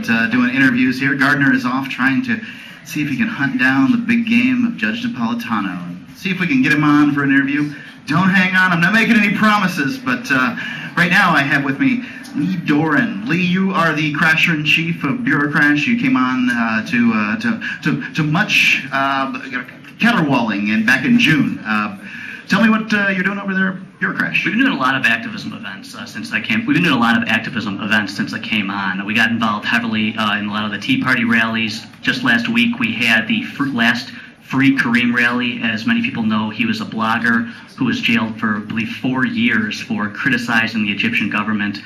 Doing interviews here. Gardner is off trying to see if he can hunt down the big game of Judge Napolitano. See if we can get him on for an interview. Don't hang on. I'm not making any promises, but right now I have with me Lee Doren. Lee, you are the Crasher-in-Chief of Bureaucrash. You came on to much caterwauling and back in June. Tell me what you're doing over there at Bureaucrash. We've been doing a lot of activism events since I came. We've been doing a lot of activism events since I came on. We got involved heavily in a lot of the Tea Party rallies. Just last week we had the last Free Kareem rally. As many people know, he was a blogger who was jailed for, I believe, 4 years for criticizing the Egyptian government.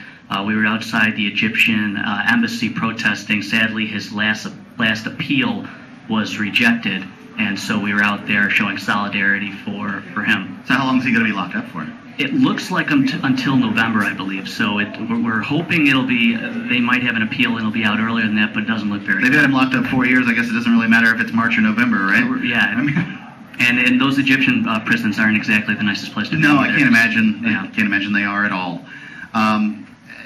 We were outside the Egyptian embassy protesting. Sadly, his last appeal was rejected, and so we were out there showing solidarity for him. So how long is he going to be locked up for? It looks like until November, I believe. So we're hoping it'll be, they might have an appeal and it'll be out earlier than that, but it doesn't look very good. They've had him locked up 4 years. I guess it doesn't really matter if it's March or November, right? Yeah. And those Egyptian prisons aren't exactly the nicest place to be. No, I can't imagine. Yeah. I can't imagine they are at all.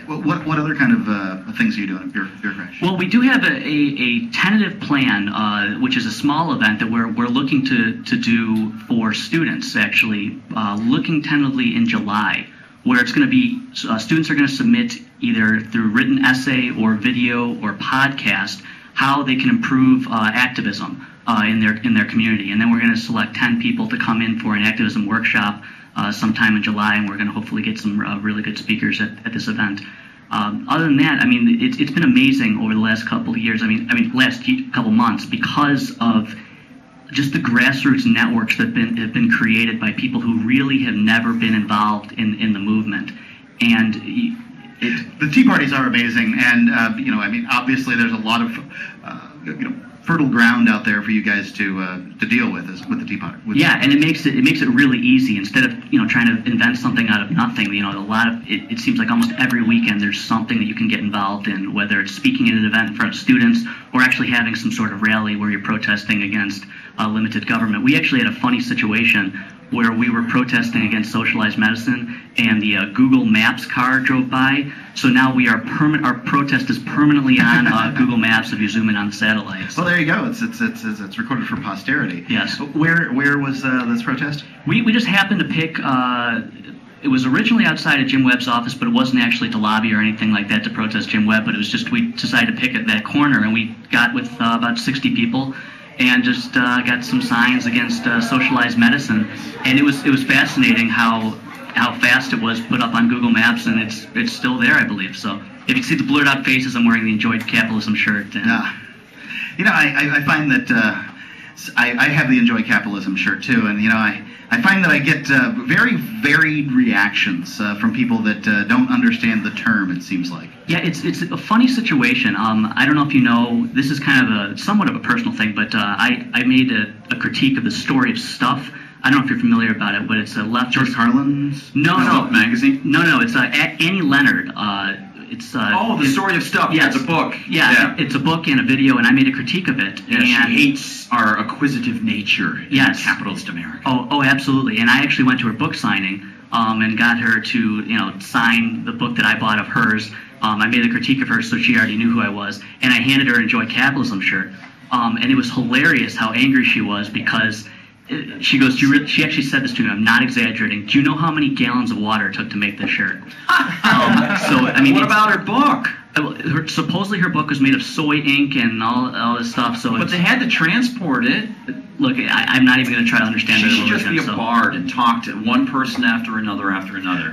What other kind of things are you doing at Bureaucrash? Well, we do have a tentative plan, which is a small event that we're looking to do for students, actually, looking tentatively in July, where it's going to be, students are going to submit either through written essay or video or podcast how they can improve activism in their community. And then we're going to select 10 people to come in for an activism workshop sometime in July, and we're going to hopefully get some really good speakers at this event. Other than that, I mean, it's been amazing over the last couple of years. I mean, last couple months, because of just the grassroots networks that have been created by people who really have never been involved in the movement. And the Tea Parties are amazing, and I mean, obviously there's a lot of fertile ground out there for you guys to deal with the Tea Party. Yeah, and it makes it really easy. Instead of trying to invent something out of nothing, it seems like almost every weekend there's something that you can get involved in, whether it's speaking at an event in front of students or actually having some sort of rally where you're protesting against limited government. We actually had a funny situation where we were protesting against socialized medicine, and the Google Maps car drove by. So now our protest is permanently on Google Maps if you zoom in on the satellites. Well, there you go. It's recorded for posterity. Yes. Where was this protest? We just happened to pick. It was originally outside of Jim Webb's office, but it wasn't actually to lobby or anything like that to protest Jim Webb. But it was just we decided to pick at that corner, and we got with about 60 people. And just got some signs against socialized medicine, and it was fascinating how fast it was put up on Google Maps, and it's still there, I believe. So if you see the blurred out faces, I'm wearing the Enjoy Capitalism shirt. And I find that I have the Enjoy Capitalism shirt too, and I find that I get very varied reactions from people that don't understand the term, it seems like. Yeah, it's a funny situation. I don't know if you know, this is kind of somewhat of a personal thing, but I made a critique of the Story of Stuff. I don't know if you're familiar about it, but it's a leftist... George Carlin's No, magazine? No, it's Annie Leonard. The Story of Stuff. Yes. It's a book. Yeah, it's a book and a video, and I made a critique of it. Yeah, and she hates our acquisitive nature in capitalist America. Oh, absolutely. And I actually went to her book signing and got her to sign the book that I bought of hers. I made a critique of her, so she already knew who I was, and I handed her an Enjoy Capitalism shirt. And it was hilarious how angry she was, because she goes, she actually said this to me, I'm not exaggerating, do you know how many gallons of water it took to make this shirt? What about her book? Supposedly her book was made of soy ink and all this stuff. But they had to transport it. Look, I'm not even going to try to understand it. She should just be a bard and talk to one person after another.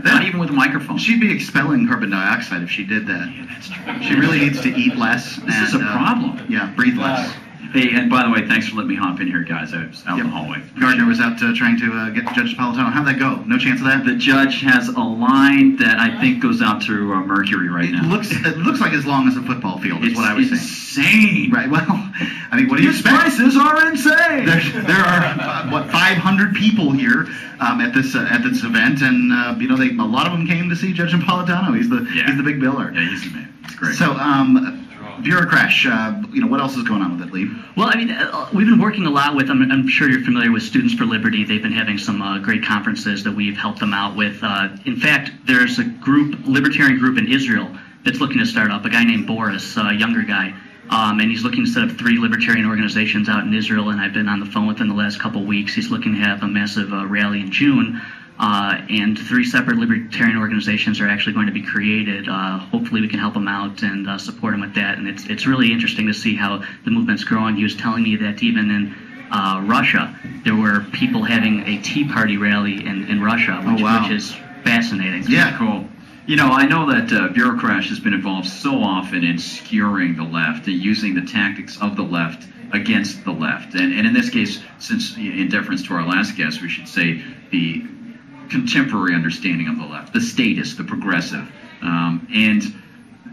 Not even with a microphone. She'd be expelling carbon dioxide if she did that. Yeah, that's true. She really needs to eat less. This is a problem. Yeah, breathe less. Hey, and by the way, thanks for letting me hop in here, guys. I was out in the hallway. Gardner was out trying to get Judge Napolitano. How'd that go? No chance of that? The judge has a line that I think goes out to Mercury right now. It looks like as long as a football field is what I was saying. Insane. Right, well, I mean, what do you expect? Prices are insane. There are, 500 people here at this event, and, a lot of them came to see Judge Napolitano. He's the big biller. Yeah, he's the man. It's great. So, Bureaucrash, what else is going on with it, Lee? Well, I mean, we've been working a lot with, I'm sure you're familiar with Students for Liberty. They've been having some great conferences that we've helped them out with. In fact, there's a libertarian group in Israel that's looking to start up, a guy named Boris, a younger guy. And he's looking to set up 3 libertarian organizations out in Israel, and I've been on the phone with him the last couple of weeks. He's looking to have a massive rally in June, and 3 separate libertarian organizations are actually going to be created. Hopefully we can help him out and support him with that, and it's really interesting to see how the movement's growing. He was telling me that even in Russia, there were people having a Tea Party rally in Russia, which is fascinating. Yeah, cool. You know, I know that Bureaucrash has been involved so often in skewering the left and using the tactics of the left against the left. And in this case, since in deference to our last guest, we should say the contemporary understanding of the left, the statist, the progressive. And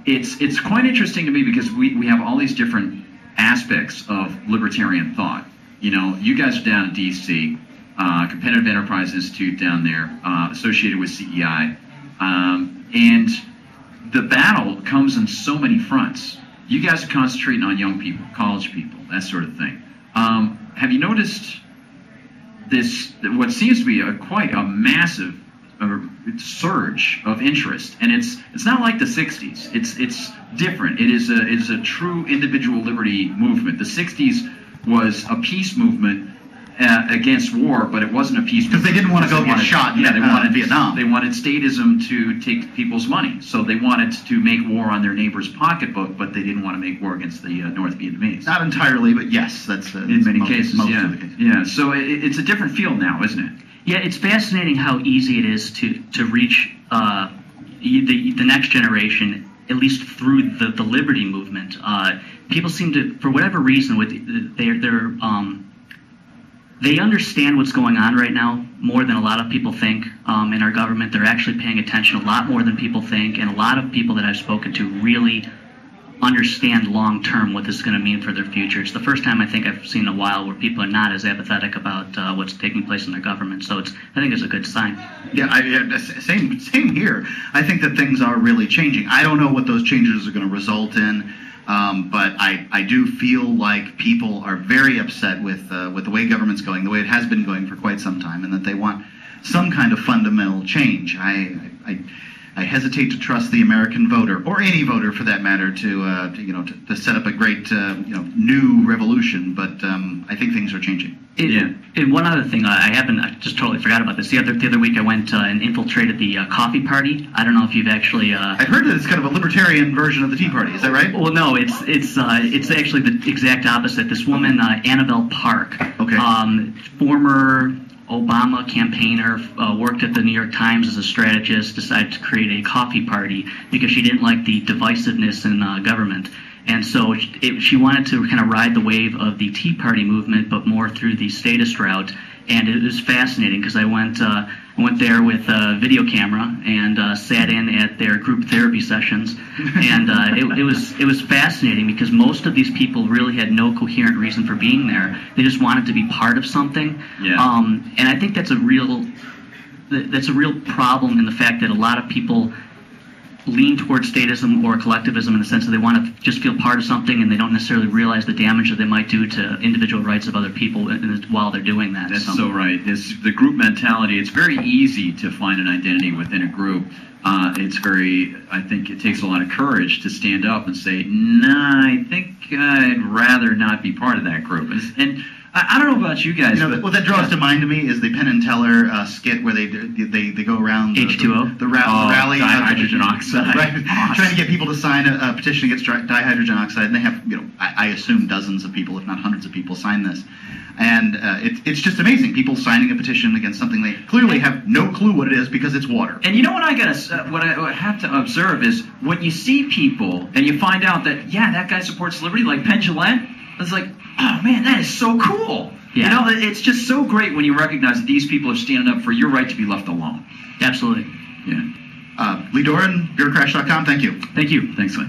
it's quite interesting to me because we have all these different aspects of libertarian thought. You know, you guys are down in D.C., Competitive Enterprise Institute down there, associated with CEI. And the battle comes in so many fronts. You guys are concentrating on young people, college people, that sort of thing. Have you noticed this, what seems to be quite a massive surge of interest? And it's not like the 60s. It's different. It is a true individual liberty movement. The 60s was a peace movement against war, but it wasn't a peace because they didn't want to go get shot. Yeah, they wanted Vietnam. They wanted statism to take people's money, so they wanted to make war on their neighbor's pocketbook, but they didn't want to make war against the North Vietnamese. Not entirely, but yes, that's in many cases. Most Yeah, of the cases. Yeah. So it's a different field now, isn't it? Yeah, it's fascinating how easy it is to reach the next generation, at least through the liberty movement. People seem to, for whatever reason, with they understand what's going on right now more than a lot of people think in our government. They're actually paying attention a lot more than people think, and a lot of people that I've spoken to really understand long-term what this is going to mean for their future. It's the first time I think I've seen in a while where people are not as apathetic about what's taking place in their government. So I think it's a good sign. Yeah, same here. I think that things are really changing. I don't know what those changes are going to result in. But I do feel like people are very upset with the way government's going, the way it has been going for quite some time, and that they want some kind of fundamental change. I hesitate to trust the American voter, or any voter for that matter, to set up a great new revolution. But I think things are changing. And one other thing, I just totally forgot about this. The other week I went and infiltrated the coffee party. I don't know if you've actually. I've heard that it's kind of a libertarian version of the Tea Party. Is that right? Well, no, it's actually the exact opposite. This woman, Annabelle Park, former Obama campaigner, worked at the New York Times as a strategist, decided to create a coffee party because she didn't like the divisiveness in government. And so she wanted to kind of ride the wave of the Tea Party movement, but more through the statist route. And it was fascinating because I went there with a video camera and sat in at their group therapy sessions. And it was fascinating because most of these people really had no coherent reason for being there. They just wanted to be part of something. Yeah. And I think that's a real problem in the fact that a lot of people lean towards statism or collectivism in the sense that they want to just feel part of something, and they don't necessarily realize the damage that they might do to individual rights of other people while they're doing that. That's so right. It's the group mentality. It's very easy to find an identity within a group. I think it takes a lot of courage to stand up and say, nah, I think I'd rather not be part of that group. And I don't know about you guys. What that draws to mind to me is the Penn and Teller skit where they go around H2O, the rally, dihydrogen oxide, right? Awesome. Trying to get people to sign a petition against dihydrogen oxide, and they have, I assume dozens of people, if not hundreds of people, sign this, and it's just amazing. People signing a petition against something they clearly have no clue what it is because it's water. And you know what what I have to observe is when you see people and you find out that that guy supports liberty, like Penn Jillette, it's like, oh man, that is so cool. Yeah. It's just so great when you recognize that these people are standing up for your right to be left alone. Absolutely. Yeah. Lee Doren, Bureaucrash.com, thank you. Thank you. Thanks, Lee.